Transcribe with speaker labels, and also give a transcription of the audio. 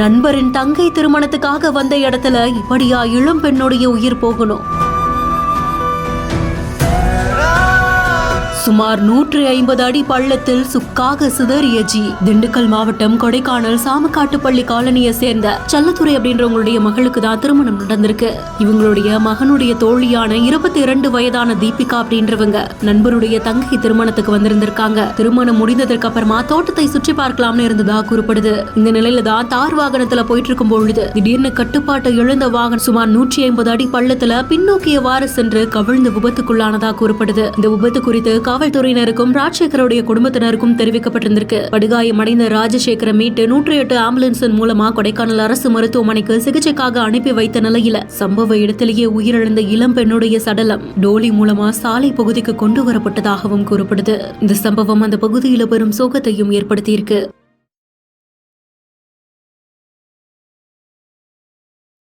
Speaker 1: நண்பரின் தங்கை திருமணத்துக்காக வந்த இடத்துல இப்படியா இளம் பெண்ணுடைய உயிர் போகணும்? சுமார் 150 அடி பள்ளத்தில் சுக்காக சிதறிய ஜி. திண்டுக்கல் மாவட்டம் கொடைக்கானல் சாமக்காட்டுப்பள்ளி காலனியை சேர்ந்த செல்லத்துறை அப்படின்றவங்களுடைய மகளுக்கு தான் திருமணம் நடந்திருக்கு. இவங்களுடைய மகனுடைய தோழியான 22 வயதான தீபிகா அப்படின்றவங்க நண்பருடைய தங்கை திருமணத்துக்கு வந்திருந்திருக்காங்க. திருமணம் முடிந்ததற்கு அப்புறமா தோட்டத்தை சுற்றி பார்க்கலாம்னு இருந்ததா கூறப்படுது. இந்த நிலையில தான் தார் வாகனத்துல போயிட்டு இருக்கும் பொழுது திடீர்னு கட்டுப்பாட்டை இழந்த வாகனம் சுமார் 150 அடி பள்ளத்துல பின்னோக்கியவாறு சென்று கவிழ்ந்து விபத்துக்குள்ளானதா கூறப்படுது. இந்த விபத்து குறித்து காவல்துறையினருக்கும் ராஜசேகருடைய குடும்பத்தினருக்கும் தெரிவிக்கப்பட்டிருந்திருக்கு. படுகாயமடைந்த ராஜசேகரை மீட்டு 108 ஆம்புலன்ஸின் மூலமா கொடைக்கானல் அரசு மருத்துவமனைக்கு சிகிச்சைக்காக அனுப்பி வைத்த நிலையில சம்பவ இடத்திலேயே உயிரிழந்த இளம் பெண்ணுடைய சடலம் டோலி மூலமா சாலை பகுதிக்கு கொண்டு வரப்பட்டதாகவும் கூறப்படுது. இந்த சம்பவம் அந்த பகுதியில பெரும் சோகத்தையும் ஏற்படுத்தியிருக்கு.